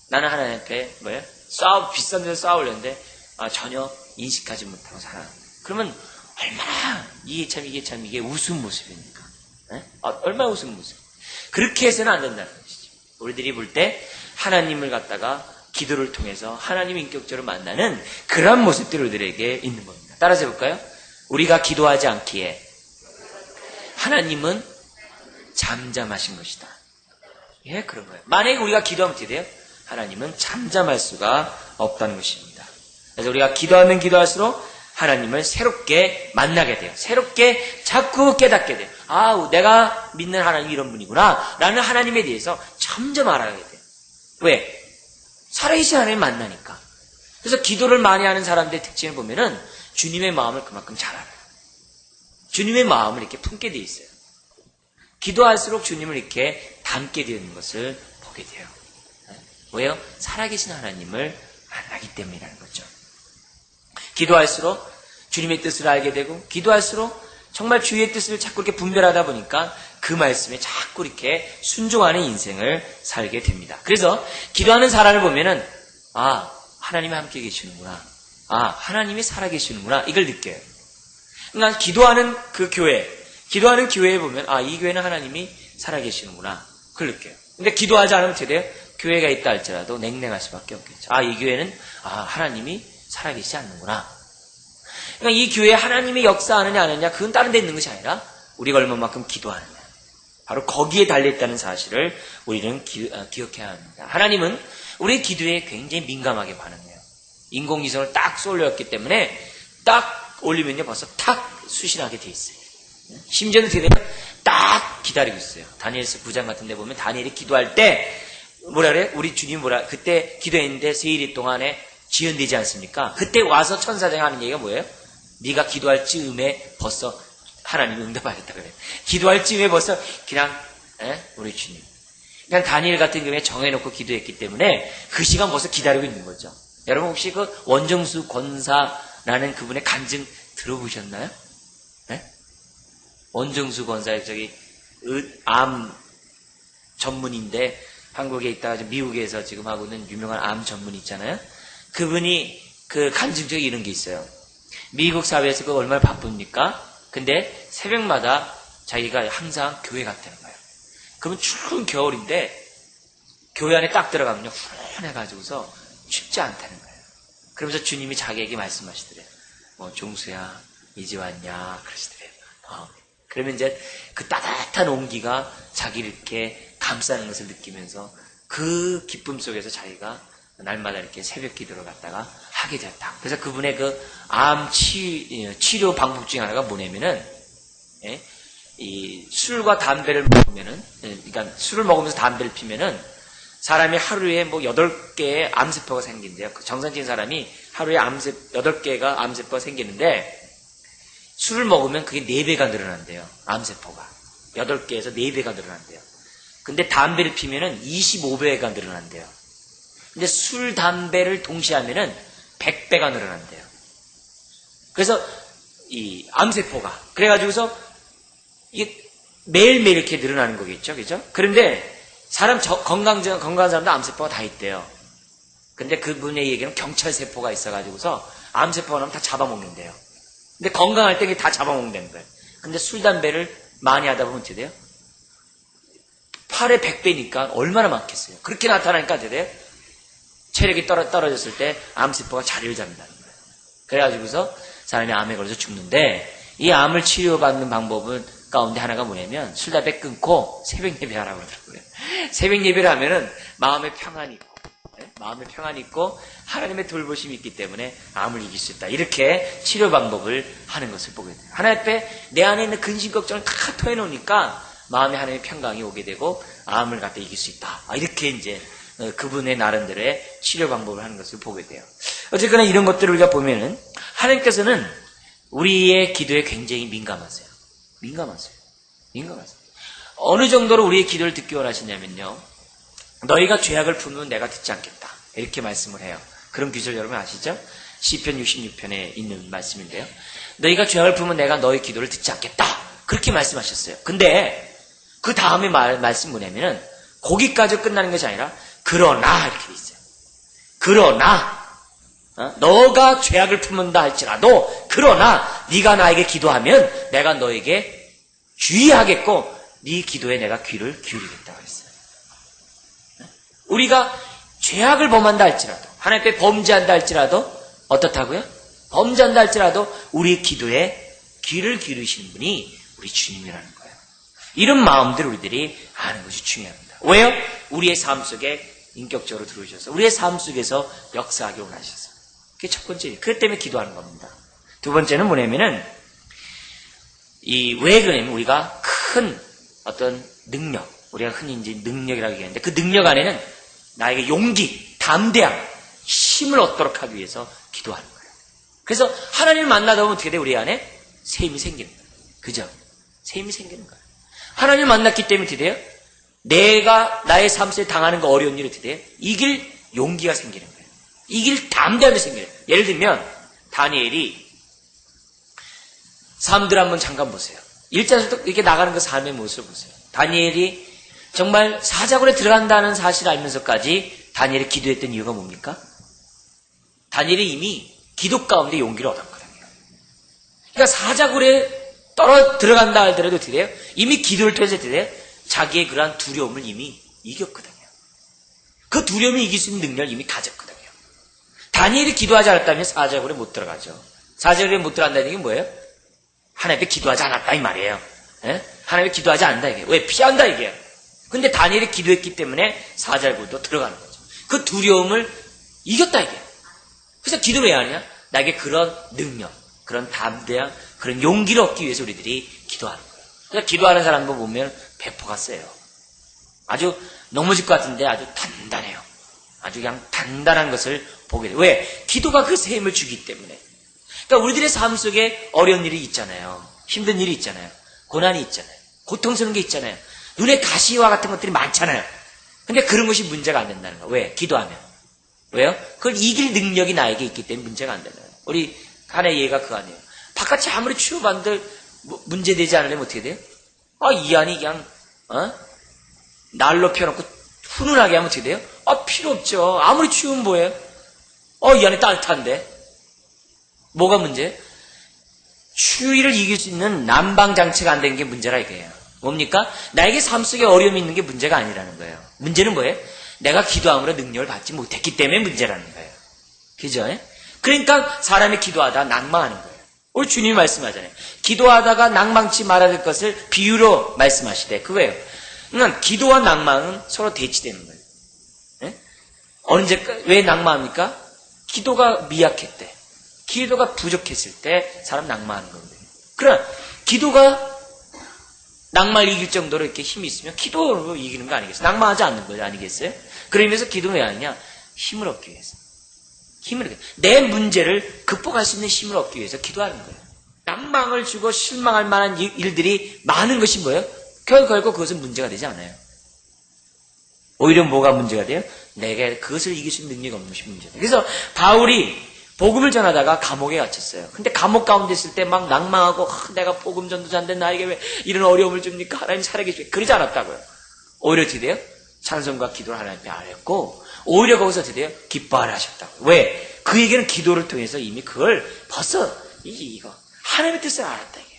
Speaker 1: 나는 하나님 앞에 비싼 데서 쌓아 올렸는데 전혀 인식하지 못하고 살아. 그러면 얼마나 이게 우스운 모습입니까? 얼마나 우스운 모습. 그렇게 해서는 안 된다는 것이죠. 우리들이 볼 때 하나님을 갖다가 기도를 통해서 하나님을 인격적으로 만나는 그러한 모습들이 우리들에게 있는 겁니다. 따라서 해볼까요? 우리가 기도하지 않기에 하나님은 잠잠하신 것이다. 예, 그런 거예요. 만약에 우리가 기도하면 어떻게 돼요? 하나님은 잠잠할 수가 없다는 것입니다. 그래서 우리가 기도하면 기도할수록 하나님을 새롭게 만나게 돼요. 새롭게 자꾸 깨닫게 돼요. 내가 믿는 하나님이 이런 분이구나 라는 하나님에 대해서 점점 알아가게 돼요. 왜? 살아계신 하나님을 만나니까. 그래서 기도를 많이 하는 사람들의 특징을 보면은 주님의 마음을 그만큼 잘 알아요. 주님의 마음을 이렇게 품게 돼 있어요. 기도할수록 주님을 이렇게 닮게 되는 것을 보게 돼요. 왜요? 살아계신 하나님을 만나기 때문이라는 거죠. 기도할수록 주님의 뜻을 알게 되고, 기도할수록 정말 주의 뜻을 자꾸 이렇게 분별하다 보니까 그 말씀에 자꾸 이렇게 순종하는 인생을 살게 됩니다. 그래서 기도하는 사람을 보면은, 하나님이 함께 계시는구나. 하나님이 살아계시는구나. 이걸 느껴요. 그러니까 기도하는 교회에 보면, 이 교회는 하나님이 살아계시는구나. 그걸 느껴요. 근데 기도하지 않으면 어떻게 돼요? 교회가 있다 할지라도 냉랭할 수밖에 없겠죠. 이 교회는, 하나님이 살아계시지 않는구나. 그러니까 이 교회에 하나님이 역사하느냐 안 하느냐, 그건 다른 데 있는 것이 아니라 우리가 얼마만큼 기도하느냐. 바로 거기에 달려있다는 사실을 우리는 기억해야 합니다. 하나님은 우리의 기도에 굉장히 민감하게 반응해요. 인공위성을 딱 쏠렸기 때문에 딱 올리면요 벌써 탁 수신하게 돼 있어요. 심지어는 어떻게 되면 딱 기다리고 있어요. 다니엘서 9장 같은 데 보면 다니엘이 기도할 때 뭐라 그래? 우리 주님 그때 기도했는데 세일이 동안에 지연되지 않습니까? 그때 와서 천사장이 하는 얘기가 뭐예요? 네가 기도할 즈음에 벌써 하나님이 응답하셨다 그래요. 기도할 즈음에 벌써 그냥 우리 주님. 그냥 다니엘 같은 경우에 정해놓고 기도했기 때문에 그 시간 벌써 기다리고 있는 거죠. 여러분 혹시 그 원정수 권사라는 그분의 간증 들어보셨나요? 원정수 권사 암 전문인데 한국에 있다가 미국에서 지금 하고 있는 유명한 암 전문의 있잖아요. 그분이 그 간증 중에 이런 게 있어요. 미국 사회에서 그 얼마나 바쁩니까? 근데 새벽마다 자기가 항상 교회 갔다는 거예요. 그러면 추운 겨울인데 교회 안에 딱 들어가면요 훈훈해가지고서 춥지 않다는 거예요. 그러면서 주님이 자기에게 말씀하시더래요. 종수야 이제 왔냐 그러시더래요. 그러면 이제 그 따뜻한 온기가 자기를 이렇게 감싸는 것을 느끼면서 그 기쁨 속에서 자기가 날마다 이렇게 새벽 기도를 갖다가 하게 되었다. 그래서 그분의 그 암 치료 방법 중에 하나가 뭐냐면은, 이 술과 담배를 먹으면은, 그러니까 술을 먹으면서 담배를 피면은 사람이 하루에 뭐 8개의 암세포가 생긴대요. 정상적인 사람이 하루에 8개가 암세포가 생기는데 술을 먹으면 그게 4배가 늘어난대요. 암세포가. 8개에서 4배가 늘어난대요. 근데 담배를 피면은 25배가 늘어난대요. 근데 술, 담배를 동시에 하면은 100배가 늘어난대요. 그래서 이 암세포가. 그래가지고서 이게 매일매일 이렇게 늘어나는 거겠죠. 그죠? 그런데 건강한 사람도 암세포가 다 있대요. 근데 그분의 얘기는 경찰세포가 있어가지고서 암세포가 나면 다 잡아먹는데요. 근데 건강할 때 다 잡아먹는다는 거예요. 근데 술, 담배를 많이 하다 보면 어떻게 돼요? 8에 100배니까 얼마나 많겠어요. 그렇게 나타나니까 어떻게 돼요? 체력이 떨어졌을 때 암세포가 자리를 잡는다는 거예요. 그래가지고서 사람이 암에 걸려서 죽는데 이 암을 치료받는 방법은 가운데 하나가 뭐냐면 술, 담배 끊고 새벽 예배하라고 그러더라고요. 새벽 예배를 하면은 마음에 평안이 있고, 마음에 평안이 있고 하나님의 돌보심이 있기 때문에 암을 이길 수 있다. 이렇게 치료 방법을 하는 것을 보게 돼요. 하나님 앞에 내 안에 있는 근심 걱정을 다 토해놓으니까 마음에 하나님의 평강이 오게 되고 암을 갖다 이길 수 있다. 이렇게 이제 그분의 나름대로의 치료 방법을 하는 것을 보게 돼요. 어쨌거나 이런 것들을 우리가 보면은 하나님께서는 우리의 기도에 굉장히 민감하세요. 민감하세요. 어느 정도로 우리의 기도를 듣기 원하시냐면요. 너희가 죄악을 품으면 내가 듣지 않겠다. 이렇게 말씀을 해요. 그런 구절 여러분 아시죠? 시편 66편에 있는 말씀인데요. 너희가 죄악을 품으면 내가 너희 기도를 듣지 않겠다. 그렇게 말씀하셨어요. 근데 그 다음에 말씀 뭐냐면은 거기까지 끝나는 것이 아니라 그러나 이렇게 돼 있어요. 그러나 너가 죄악을 품는다 할지라도 그러나 네가 나에게 기도하면 내가 너에게 주의하겠고 네 기도에 내가 귀를 기울이겠다 그랬어요. 우리가 죄악을 범한다 할지라도 하나님 앞에 범죄한다 할지라도 어떻다고요? 범죄한다 할지라도 우리의 기도에 귀를 기울이시는 분이 우리 주님이라는 거예요. 이런 마음들 우리들이 아는 것이 중요합니다. 왜요? 우리의 삶 속에 인격적으로 들어오셔서 우리의 삶 속에서 역사하기 원하셔서 그게 첫 번째예요. 그것 때문에 기도하는 겁니다. 두 번째는 뭐냐면은 왜 그러냐면 우리가 큰 어떤 능력, 우리가 흔히 이제 능력이라고 얘기하는데 그 능력 안에는 나에게 용기, 담대함, 힘을 얻도록 하기 위해서 기도하는 거예요. 그래서 하나님을 만나다 보면 어떻게 돼? 우리 안에 새 힘이 생기는 거예요. 그죠? 새 힘이 생기는 거예요. 하나님을 만났기 때문에 어떻게 돼요? 내가 나의 삶 속에 당하는 거 어려운 일이 어떻게 돼요? 이길 용기가 생기는 거예요. 이길 담대함이 생겨요. 예를 들면 다니엘이 삶들 한번 잠깐 보세요. 일자에서도 이렇게 나가는 그 삶의 모습을 보세요. 다니엘이 정말 사자굴에 들어간다는 사실을 알면서까지 다니엘이 기도했던 이유가 뭡니까? 다니엘이 이미 기도 가운데 용기를 얻었거든요. 그러니까 사자굴에 들어간다 하더라도 어떻게 돼요? 이미 기도를 통해서 어떻게 돼요? 자기의 그러한 두려움을 이미 이겼거든요. 그 두려움을 이길 수 있는 능력을 이미 가졌거든요. 다니엘이 기도하지 않았다면 사자굴에 못 들어가죠. 사자굴에 못 들어간다는 게 뭐예요? 하나님 앞에 기도하지 않았다 이 말이에요. 하나님 앞에 기도하지 않는다 이게. 왜? 피한다 이게. 근데 다니엘이 기도했기 때문에 사자굴도 들어가는 거죠. 그 두려움을 이겼다 이게. 그래서 기도를 왜 하냐? 나에게 그런 능력, 그런 담대함, 그런 용기를 얻기 위해서 우리들이 기도하는 거예요. 그래서 기도하는 사람도 보면 배포가 세요. 아주 넘어질 것 같은데 아주 단단해요. 아주 그냥 단단한 것을 보게 돼요. 왜? 기도가 그 새 힘을 주기 때문에. 그러니까 우리들의 삶 속에 어려운 일이 있잖아요. 힘든 일이 있잖아요. 고난이 있잖아요. 고통스러운 게 있잖아요. 눈에 가시와 같은 것들이 많잖아요. 근데 그런 것이 문제가 안 된다는 거예요. 왜? 기도하면. 왜요? 그걸 이길 능력이 나에게 있기 때문에 문제가 안 된다는 거예요. 우리 하나의 예가 그거 아니에요. 바깥이 아무리 추워반들 문제되지 않으려면 어떻게 돼요? 이 안이 그냥 날로 펴놓고 훈훈하게 하면 어떻게 돼요? 필요 없죠. 아무리 추우면 뭐예요? 이 안에 따뜻한데. 뭐가 문제예요? 추위를 이길 수 있는 난방장치가 안 된 게 문제라 이거예요. 뭡니까? 나에게 삶 속에 어려움이 있는 게 문제가 아니라는 거예요. 문제는 뭐예요? 내가 기도함으로 능력을 받지 못했기 때문에 문제라는 거예요. 그죠? 그러니까 사람이 기도하다 낭망하는 거예요. 우리 주님이 말씀하잖아요. 기도하다가 낭망치 말아야 될 것을 비유로 말씀하시되 그거예요. 그러니까 기도와 낭망은 서로 대치되는 거예요. 왜 낭망합니까? 기도가 미약했대. 기도가 부족했을 때 사람 낭망하는 겁니다. 그러나 기도가 낭만을 이길 정도로 이렇게 힘이 있으면 기도로 이기는 거 아니겠어요? 낭망하지 않는 거죠, 아니겠어요? 그러면서 기도는 왜 하느냐? 힘을 얻기 위해서. 힘을 얻기 위해서. 내 문제를 극복할 수 있는 힘을 얻기 위해서 기도하는 거예요. 낭망을 주고 실망할 만한 일들이 많은 것이 뭐예요? 결국 그것은 문제가 되지 않아요. 오히려 뭐가 문제가 돼요? 내가 그것을 이길 수 있는 능력이 없는 것이 문제다. 그래서 바울이 복음을 전하다가 감옥에 갇혔어요. 근데 감옥 가운데 있을 때 막 낭망하고 내가 복음 전도자인데 나에게 왜 이런 어려움을 줍니까? 하나님 살아계시고 그러지 않았다고요. 오히려 어떻게 돼요? 찬송과 기도를 하나님께 아뢰고 오히려 거기서 어떻게 돼요? 기뻐하라 하셨다고. 왜? 그에게는 기도를 통해서 이미 그걸 벌써 이거 하나님의 뜻을 알았다 이게.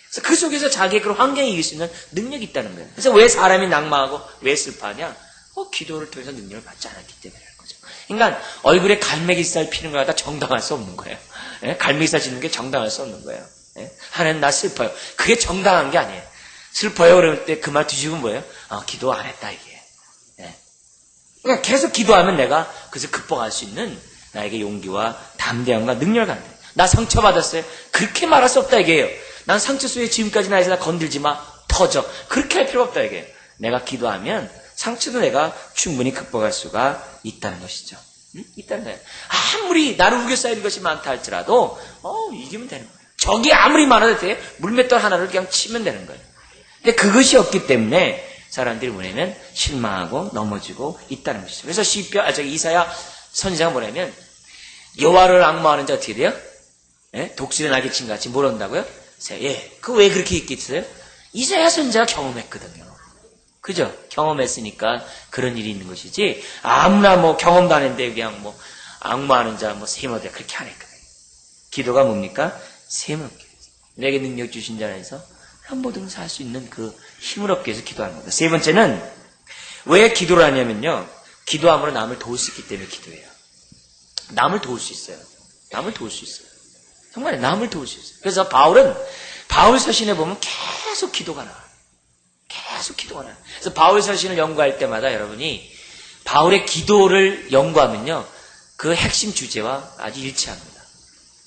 Speaker 1: 그래서 그 속에서 자기의 그런 환경에 이길 수 있는 능력이 있다는 거예요. 그래서 왜 사람이 낭망하고 왜 슬퍼하냐? 기도를 통해서 능력을 받지 않았기 때문이라는 거죠. 그러니까 얼굴에 갈매기살 피는 걸 갖다 정당할 수 없는 거예요. 예? 갈매기살 짓는 게 정당할 수 없는 거예요. 예? 하나님 나 슬퍼요. 그게 정당한 게 아니에요. 슬퍼요 그럴 때 그 말 뒤집으면 뭐예요? 기도 안 했다 이게. 예? 그러니까 계속 기도하면 내가 그것을 극복할 수 있는 나에게 용기와 담대함과 능력을 갖는 거예요. 나 상처받았어요. 그렇게 말할 수 없다 이게요. 난 상처 속에 지금까지 나에서 나 건들지 마. 터져. 그렇게 할 필요가 없다 이게요. 내가 기도하면 상처도 내가 충분히 극복할 수가 있다는 것이죠. 있다는 거예요. 아무리 나를 우겨싸이는 것이 많다 할지라도 이기면 되는 거예요. 적이 아무리 많아도 돼 물맷돌 하나를 그냥 치면 되는 거예요. 근데 그것이 없기 때문에 사람들이 뭐냐면 실망하고 넘어지고 있다는 것이죠. 그래서 이사야 선지자가 뭐냐면 여호와를 앙망하는 자 어떻게 돼요? 예? 독수리 날개친 같이 뭘 한다고요? 예. 그 왜 그렇게 있겠어요? 이사야 선지자가 경험했거든요. 그죠? 경험했으니까 그런 일이 있는 것이지 아무나 뭐 경험도 안 했는데 그냥 뭐 악마하는 자 뭐 세모대 그렇게 안 했거든요. 기도가 뭡니까? 세모게 내게 능력 주신 자 안에서 모든 살 수 있는 그 힘을 얻기 위해서 기도하는 겁니다. 세 번째는 왜 기도를 하냐면요. 기도함으로 남을 도울 수 있기 때문에 기도해요. 남을 도울 수 있어요. 남을 도울 수 있어요. 정말 남을 도울 수 있어요. 그래서 바울 서신에 보면 계속 기도가 나와요. 계속 기도가 나요. 그래서 바울 서신을 연구할 때마다 여러분이 바울의 기도를 연구하면요. 그 핵심 주제와 아주 일치합니다.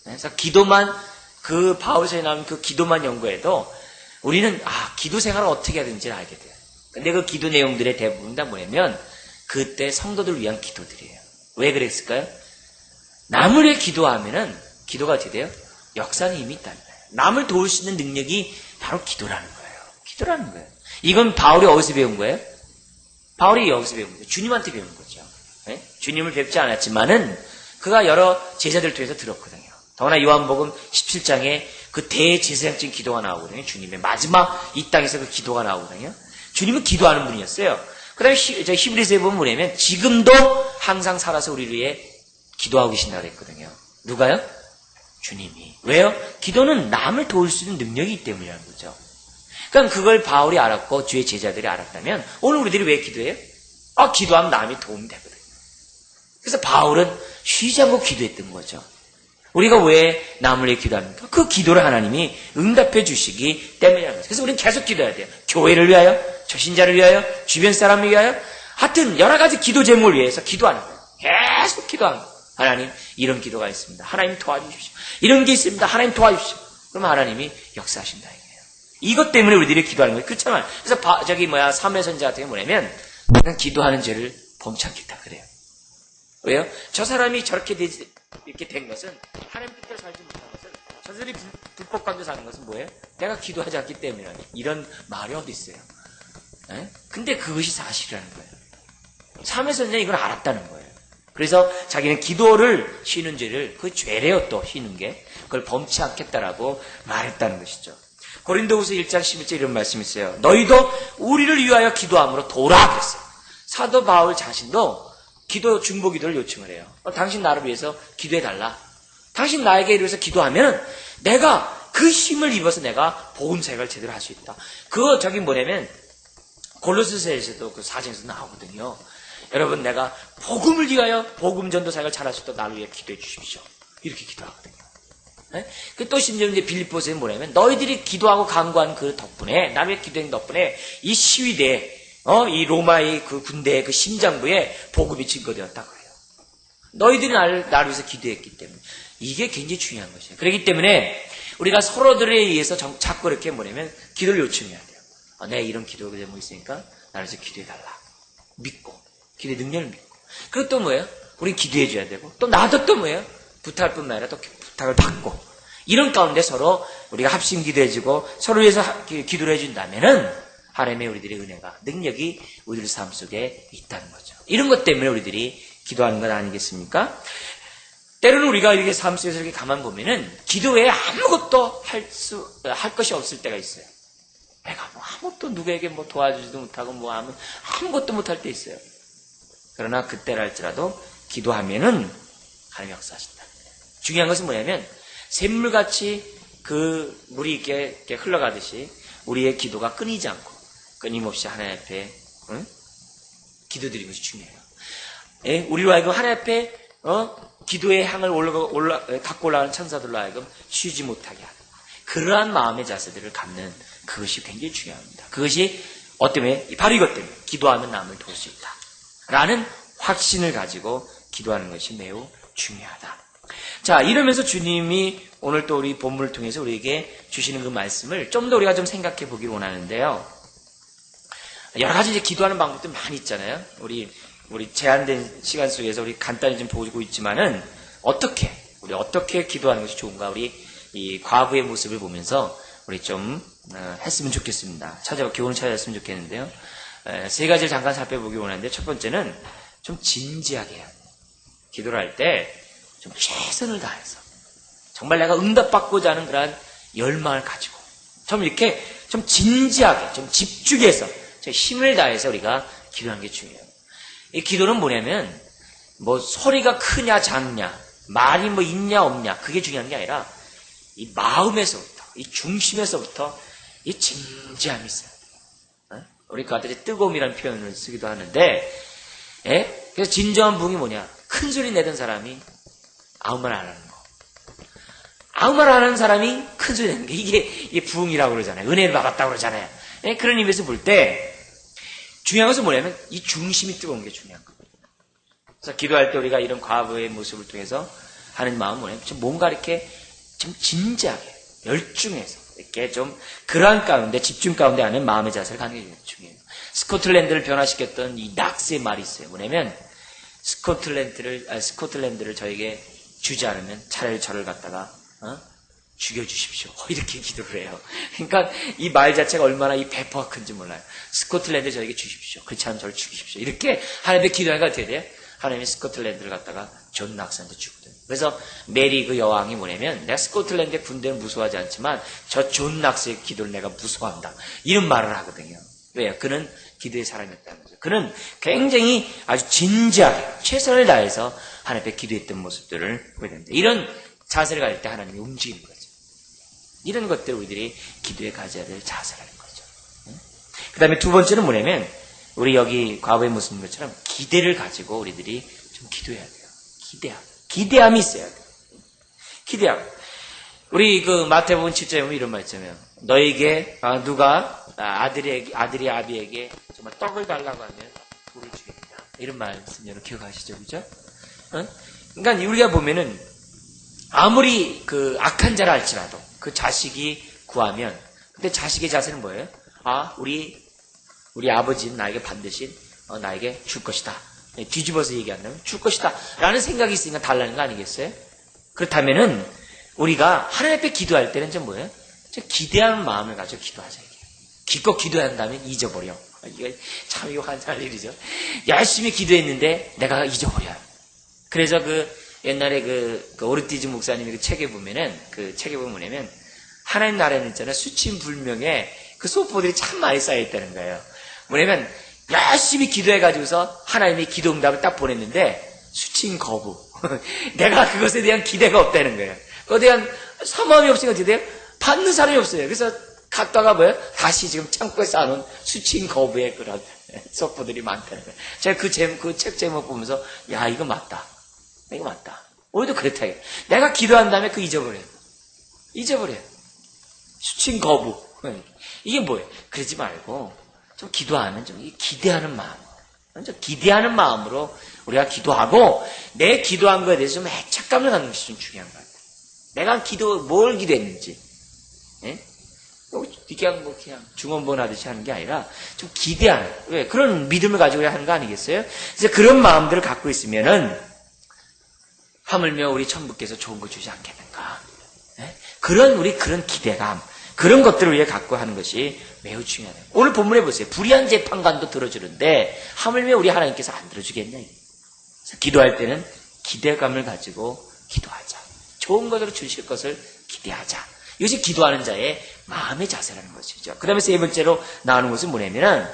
Speaker 1: 그래서 기도만 그 바울 서신에 나오는 그 기도만 연구해도 우리는 기도 생활을 어떻게 해야 되는지를 알게 돼요. 근데 그 기도 내용들의 대부분 다 뭐냐면 그때 성도들을 위한 기도들이에요. 왜 그랬을까요? 남을 위해 기도하면은 기도가 어떻게 돼요? 역사는 이미 있다는 거예요. 남을 도울 수 있는 능력이 바로 기도라는 거예요. 기도라는 거예요. 이건 바울이 어디서 배운 거예요? 바울이 여기서 배운 거죠. 주님한테 배운 거죠. 네? 주님을 뵙지 않았지만은 그가 여러 제자들 통해서 들었거든요. 더구나 요한복음 17장에 그 대제사장적인 기도가 나오거든요. 주님의 마지막 이 땅에서 그 기도가 나오거든요. 주님은 기도하는 분이었어요. 그 다음에 히브리서에 보면 뭐냐면 지금도 항상 살아서 우리를 위해 기도하고 계신다고 그랬거든요. 누가요? 주님이. 왜요? 기도는 남을 도울 수 있는 능력이 있기 때문이라는 거죠. 그러니까 그걸 바울이 알았고 주의 제자들이 알았다면 오늘 우리들이 왜 기도해요? 기도하면 남이 도움이 되거든요. 그래서 바울은 쉬지 않고 기도했던 거죠. 우리가 왜 남을 위해 기도합니까? 그 기도를 하나님이 응답해 주시기 때문이라는 거죠. 그래서 우리는 계속 기도해야 돼요. 교회를 위하여, 저신자를 위하여, 주변 사람을 위하여 하여튼 여러 가지 기도 제목을 위해서 기도하는 거예요. 계속 기도하는 거예요. 하나님 이런 기도가 있습니다. 하나님 도와주십시오. 이런 게 있습니다. 하나님 도와주십시오. 그러면 하나님이 역사하신다 이거예요. 이것 때문에 우리들이 기도하는 거예요. 그렇잖아요. 그래서 사무엘 선지자 같은 게 뭐냐면 그냥 기도하는 죄를 범치 않겠다 그래요. 왜요? 저 사람이 저렇게 이렇게 된 것은 하나님 뜻대로 살지 못한 것은 저들이 불법 가운데 사는 것은 뭐예요? 내가 기도하지 않기 때문이라. 이런 말이 어디 있어요? 근데 그것이 사실이라는 거예요. 사무엘 선지자는 이걸 알았다는 거예요. 그래서 자기는 기도를 쉬는 죄를 그 죄래요 또 쉬는 게 그걸 범치 않겠다라고 말했다는 것이죠. 고린도후서 1장 11절 이런 말씀이 있어요. 너희도 우리를 위하여 기도함으로 도라 그랬어요. 사도 바울 자신도 기도 중보 기도를 요청을 해요. 당신 나를 위해서 기도해달라. 당신 나에게 이래서 기도하면 내가 그 힘을 입어서 내가 복음 사역을 제대로 할 수 있다. 그거 뭐냐면 골로새서에서도 그 4장에서 나오거든요. 여러분 내가 복음을 위하여 복음 전도 사역을 잘할 수 있도록 나를 위해 기도해 주십시오. 이렇게 기도하거든요. 또 심지어 이제 빌립보서에 뭐냐면 너희들이 기도하고 간구한 그 덕분에 나를 위해 기도한 덕분에 이 시위대 이 로마의 그 군대의 그 심장부에 복음이 증거되었다고 해요. 너희들이 나를 위해서 기도했기 때문에 이게 굉장히 중요한 것이에요. 그렇기 때문에 우리가 서로들에 의해서 자꾸 이렇게 뭐냐면 기도를 요청해야 돼요. 내가 이런 기도가 제목이 있으니까 나를 위해서 기도해달라. 믿고 기도의 능력을 믿고. 그리고 또 뭐예요? 우리 기도해 줘야 되고, 또 나도 또 뭐예요? 부탁할 뿐만 아니라 또 부탁을 받고. 이런 가운데 서로 우리가 합심 기도해주고 서로 위해서 기도를 해준다면은 하나님의 우리들의 은혜가, 능력이 우리들 삶 속에 있다는 거죠. 이런 것 때문에 우리들이 기도하는 것 아니겠습니까? 때로는 우리가 이렇게 삶 속에서 이렇게 가만 보면은 기도 외에 아무것도 할 것이 없을 때가 있어요. 내가 뭐 아무것도 누구에게 뭐 도와주지도 못하고 뭐 아무것도 못할 때 있어요. 그러나 그때랄지라도 기도하면은 하나님 역사하신다. 중요한 것은 뭐냐면 샘물같이 그 물이 이렇게 흘러가듯이 우리의 기도가 끊이지 않고 끊임없이 하나님 앞에 기도드리는 것이 중요해요. 예? 우리로 하여금 하나님 앞에 기도의 향을 갖고 올라가는 천사들로 하여금 쉬지 못하게 하는 그러한 마음의 자세들을 갖는 그것이 굉장히 중요합니다. 그것이 어때문에? 바로 이것 때문에 기도하면 남을 도울 수 있다 라는 확신을 가지고 기도하는 것이 매우 중요하다. 자, 이러면서 주님이 오늘 또 우리 본문을 통해서 우리에게 주시는 그 말씀을 좀 더 우리가 좀 생각해 보기를 원하는데요. 여러 가지 이제 기도하는 방법들 많이 있잖아요. 우리 제한된 시간 속에서 우리 간단히 좀 보고 있지만은 우리 어떻게 기도하는 것이 좋은가? 우리 이 과부의 모습을 보면서 우리 좀 했으면 좋겠습니다. 교훈을 찾았으면 좋겠는데요. 세 가지를 잠깐 살펴보기 원하는데 첫 번째는 좀 진지하게 해요. 기도를 할 때 좀 최선을 다해서 정말 내가 응답받고자 하는 그러한 열망을 가지고 좀 이렇게 좀 진지하게 좀 집중해서 힘을 다해서 우리가 기도하는 게 중요해요. 이 기도는 뭐냐면 뭐 소리가 크냐 작냐 말이 뭐 있냐 없냐 그게 중요한 게 아니라 이 마음에서부터 이 중심에서부터 이 진지함이 있어요. 우리 그 아들이 뜨거움이라는 표현을 쓰기도 하는데 그래서 진정한 부흥이 뭐냐? 큰 소리 내던 사람이 아무 말 안 하는 거. 아무 말 안 하는 사람이 큰 소리 내는 게 이게 부흥이라고 그러잖아요. 은혜를 받았다고 그러잖아요. 그런 의미에서 볼 때 중요한 것은 뭐냐면 이 중심이 뜨거운 게 중요한 거예요. 그래서 기도할 때 우리가 이런 과부의 모습을 통해서 하는 마음은 뭐냐면 좀 뭔가 이렇게 좀 진지하게 열중해서 이렇게 좀 그러한 가운데 집중 가운데 하는 마음의 자세를 갖는 게 중요해요. 스코틀랜드를 변화시켰던 이 낙스의 말이 있어요. 뭐냐면 스코틀랜드를 저에게 주지 않으면 차라리 저를 갖다가 죽여주십시오. 이렇게 기도를 해요. 그러니까 이 말 자체가 얼마나 이 배포가 큰지 몰라요. 스코틀랜드 저에게 주십시오. 그렇지 않으면 저를 죽이십시오. 이렇게 하나님의 기도가 어떻게 돼요? 하나님이 스코틀랜드를 갖다가 존 낙스한테 주거든. 그래서 메리 그 여왕이 뭐냐면 내가 스코틀랜드의 군대는 무서워하지 않지만 저 존 낙스의 기도를 내가 무서워한다. 이런 말을 하거든요. 왜요? 그는 기도의 사람이었다는 거죠. 그는 굉장히 아주 진지하게 최선을 다해서 하나님 앞에 기도했던 모습들을 보게 됩니다. 이런 자세를 가질 때 하나님이 움직이는 거죠. 이런 것들을 우리들이 기도에 가져야 될 자세라는 거죠. 그 다음에 두 번째는 뭐냐면 우리 여기 과거의 모습인 것처럼 기대를 가지고 우리들이 좀 기도해야 돼요. 기대함이 있어야 돼요. 기대함. 우리 그 마태복음 7장에 보면 이런 말 있잖아요. 너에게 누가 아들이 아비에게 정말 떡을 달라고 하면 돌을 주겠다. 이런 말씀 여러분 기억하시죠, 그죠? 그러니까 우리가 보면은 아무리 그 악한 자라 할지라도 그 자식이 구하면, 근데 자식의 자세는 뭐예요? 우리 아버지는 나에게 반드시 나에게 줄 것이다. 뒤집어서 얘기한다면 줄 것이다. 라는 생각이 있으니까 달라는 거 아니겠어요? 그렇다면은 우리가 하나님 앞에 기도할 때는 좀 뭐예요? 좀 기대하는 마음을 가지고 기도하자. 기껏 기도한다면 잊어버려. 이게 참 이거 환장할 일이죠. 열심히 기도했는데 내가 잊어버려요. 그래서 옛날에 그 오르티즈 목사님이 그 책에 보면은 뭐냐면 하나님 나라에는 있잖아요. 수침불명의 그 소포들이 참 많이 쌓여있다는 거예요. 뭐냐면 열심히 기도해가지고서 하나님이 기도 응답을 딱 보냈는데 수침 거부. 내가 그것에 대한 기대가 없다는 거예요. 그것에 대한 사모함이 없으니까 어떻게 돼요? 받는 사람이 없어요. 그래서 갔다가 뭐예요? 다시 지금 창고에 쌓아놓은 수침 거부의 그런 소포들이 많다는 거예요. 제가 그 책 제목 보면서 야 이거 맞다. 오히려 그렇다. 내가 기도한 다음에 잊어버려요. 수침 거부. 이게 뭐예요? 그러지 말고 좀 기도하면 좀 기대하는 마음. 좀 기대하는 마음으로 우리가 기도하고 내 기도한 것에 대해서 좀 애착감을 갖는 것이 좀 중요한 것 같아요. 내가 뭘 기도했는지. 예? 그냥 중원본 하듯이 하는 게 아니라 좀 기대하는, 왜? 그런 믿음을 가지고 하는 거 아니겠어요? 그래서 그런 마음들을 갖고 있으면은, 하물며 우리 천부께서 좋은 거 주지 않겠는가. 네? 그런 기대감, 그런 것들을 위해 갖고 하는 것이 매우 중요하다. 오늘 본문에 보세요. 불의한 재판관도 들어주는데, 하물며 우리 하나님께서 안 들어주겠냐. 그래서 기도할 때는 기대감을 가지고 기도하자. 좋은 것으로 주실 것을 기대하자. 이것이 기도하는 자의 마음의 자세라는 것이죠. 그 다음에 세 번째로 나오는 것은 뭐냐면은,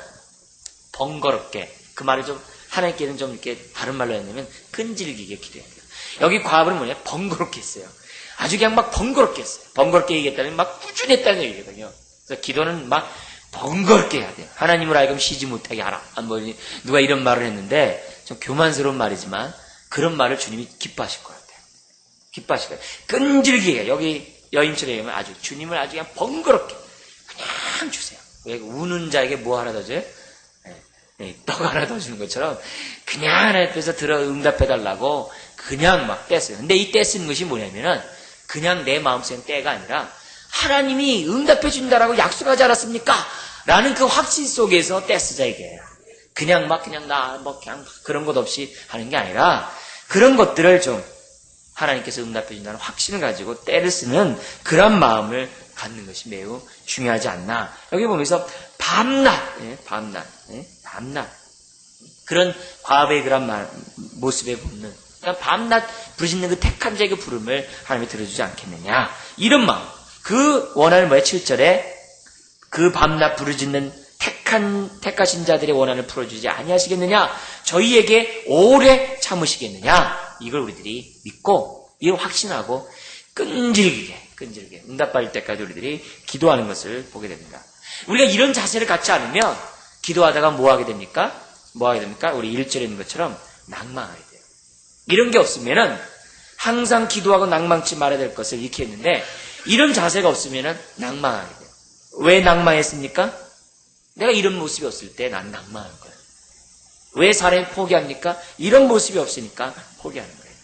Speaker 1: 번거롭게, 그 말을 좀, 하나님께는 좀 이렇게 다른 말로 했냐면, 끈질기게 기도해야 돼요. 여기 과업은 뭐냐? 번거롭게 했어요. 아주 그냥 막 번거롭게 했어요. 번거롭게 얘기했다는 막 꾸준했다는 얘기거든요. 그래서 기도는 막 번거롭게 해야 돼요. 하나님을 하여금 쉬지 못하게 하라. 누가 이런 말을 했는데, 좀 교만스러운 말이지만, 그런 말을 주님이 기뻐하실 것 같아요. 기뻐하실 거예요. 끈질기게, 여기 여인처럼 얘기하면 아주, 주님을 아주 그냥 번거롭게, 그냥 주세요. 왜 우는 자에게 뭐 하나 더 줘요? 떡 하나 더 주는 것처럼, 그냥 하나님 앞에서 응답해달라고, 그냥 막 떼어요. 근데 이 떼쓰는 것이 뭐냐면은, 그냥 내 마음속에 때가 아니라, 하나님이 응답해 준다라고 약속하지 않았습니까? 라는 그 확신 속에서 떼쓰자 이게. 그냥 그런 것 없이 하는 게 아니라, 그런 것들을 좀, 하나님께서 응답해 준다는 확신을 가지고 때를 쓰는 그런 마음을 갖는 것이 매우 중요하지 않나. 여기 보면서, 밤낮. 그런 과업의 그런 모습에 보는, 그러니까 밤낮 부르짖는 그 택한 자의 그 부름을 하나님이 들어주지 않겠느냐. 이런 마음. 그 원한을 7절에 그 밤낮 부르짖는 택하신 자들의 원한을 풀어주지 아니하시겠느냐. 저희에게 오래 참으시겠느냐. 이걸 우리들이 믿고, 이걸 확신하고, 끈질기게 응답받을 때까지 우리들이 기도하는 것을 보게 됩니다. 우리가 이런 자세를 갖지 않으면 기도하다가 뭐 하게 됩니까? 우리 1절에 있는 것처럼 낭망하게 돼요. 이런 게 없으면은 항상 기도하고 낭망치 말아야 될 것을 이렇게 했는데, 이런 자세가 없으면은 낭망하게 돼요. 왜 낭망했습니까? 내가 이런 모습이 없을 때 난 낭망하는 거예요. 왜 사람이 포기합니까? 이런 모습이 없으니까 포기하는 거예요.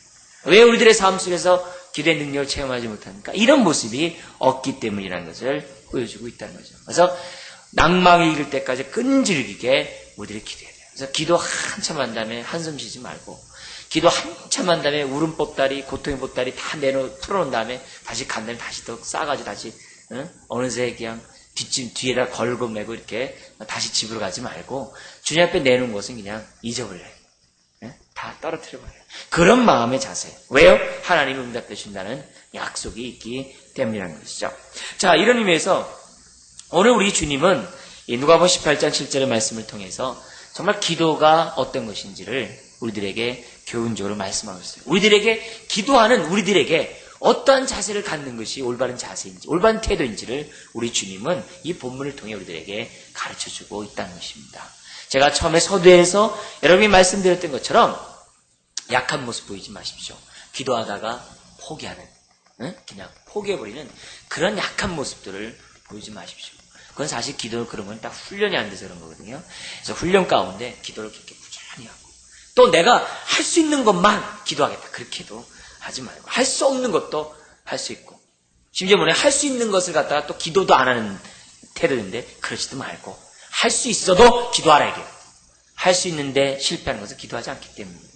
Speaker 1: 왜 우리들의 삶 속에서 기도의 능력을 체험하지 못합니까? 이런 모습이 없기 때문이라는 것을 보여주고 있다는 거죠. 그래서 낭망이 이길 때까지 끈질기게 우리들이 기도해야 돼요. 그래서 기도 한참 한 다음에 한숨 쉬지 말고, 기도 한참 한 다음에 울음 뽑다리, 고통의 뽑다리 다 풀어놓은 다음에 다시 간 다음에 다시 또 싸가지고 다시, 어느새 그냥 뒤에다 걸고 매고 이렇게 다시 집으로 가지 말고, 주님 앞에 내놓은 것은 그냥 잊어버려요. 다 떨어뜨려버려요. 그런 마음의 자세. 왜요? 하나님이 응답해 준다는 약속이 있기 때문이라는 것이죠. 자, 이런 의미에서 오늘 우리 주님은 이 누가복음 18장 7절의 말씀을 통해서 정말 기도가 어떤 것인지를 우리들에게 교훈적으로 말씀하고 있어요. 우리들에게, 기도하는 우리들에게 어떠한 자세를 갖는 것이 올바른 자세인지, 올바른 태도인지를 우리 주님은 이 본문을 통해 우리들에게 가르쳐주고 있다는 것입니다. 제가 처음에 서두에서 여러분이 말씀드렸던 것처럼 약한 모습 보이지 마십시오. 기도하다가 포기하는, 그냥 포기해버리는 그런 약한 모습들을 보이지 마십시오. 그건 사실 기도를 그러면 딱 훈련이 안 돼서 그런 거거든요. 그래서 훈련 가운데 기도를 그렇게 부지런히 하고, 또 내가 할 수 있는 것만 기도하겠다, 그렇게도 하지 말고, 할 수 없는 것도 할 수 있고, 심지어 할 수 있는 것을 갖다가 또 기도도 안 하는 태도인데 그러지도 말고, 할 수 있어도 기도하라 이게. 할 수 있는데 실패하는 것은 기도하지 않기 때문입니다.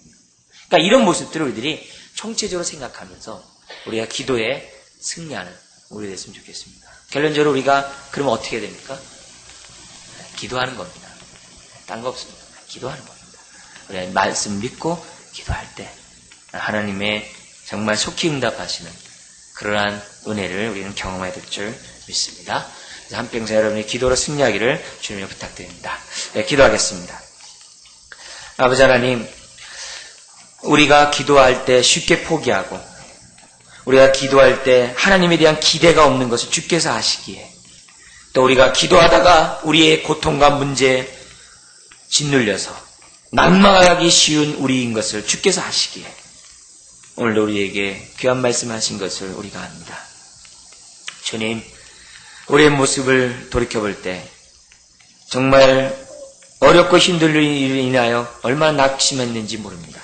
Speaker 1: 그러니까 이런 모습들을 우리들이 총체적으로 생각하면서 우리가 기도에 승리하는 우리 됐으면 좋겠습니다. 결론적으로 우리가 그러면 어떻게 해야 됩니까? 기도하는 겁니다. 딴 거 없습니다. 기도하는 겁니다. 우리가 말씀 믿고 기도할 때 하나님의 정말 속히 응답하시는 그러한 은혜를 우리는 경험해야 될 줄 믿습니다. 한평생 여러분이 기도로 승리하기를 주님께 부탁드립니다. 네, 기도하겠습니다. 아버지 하나님, 우리가 기도할 때 쉽게 포기하고, 우리가 기도할 때 하나님에 대한 기대가 없는 것을 주께서 아시기에, 또 우리가 기도하다가 우리의 고통과 문제에 짓눌려서 낭망하기 쉬운 우리인 것을 주께서 아시기에 오늘도 우리에게 귀한 말씀하신 것을 우리가 압니다. 주님, 우리의 모습을 돌이켜볼 때 정말 어렵고 힘든 일로 인하여 얼마나 낙심했는지 모릅니다.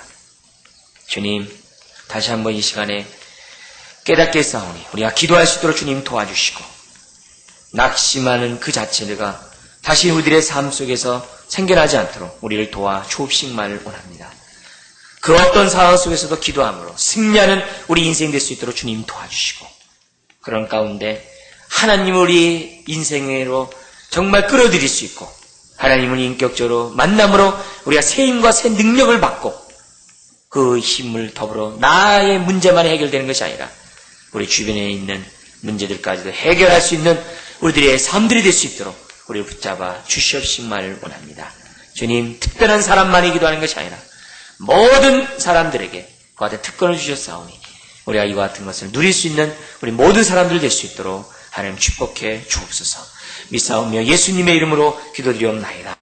Speaker 1: 주님, 다시 한번 이 시간에 깨닫게 싸우니 우리가 기도할 수 있도록 주님 도와주시고, 낙심하는 그 자체가 다시 우리들의 삶 속에서 생겨나지 않도록 우리를 도와 주옵시기만을 원합니다. 그 어떤 상황 속에서도 기도함으로 승리하는 우리 인생 될 수 있도록 주님 도와주시고, 그런 가운데 하나님을 우리 인생으로 정말 끌어들일 수 있고, 하나님을 인격적으로 만남으로 우리가 새 힘과 새 능력을 받고, 그 힘을 더불어 나의 문제만 해결되는 것이 아니라 우리 주변에 있는 문제들까지도 해결할 수 있는 우리들의 삶들이 될 수 있도록 우리를 붙잡아 주시옵시기만을 원합니다. 주님, 특별한 사람만이 기도하는 것이 아니라 모든 사람들에게 그와 같은 특권을 주셨사오니 우리가 이와 같은 것을 누릴 수 있는 우리 모든 사람들 될 수 있도록 하나님 축복해 주옵소서. 믿사오며 예수님의 이름으로 기도드리옵나이다.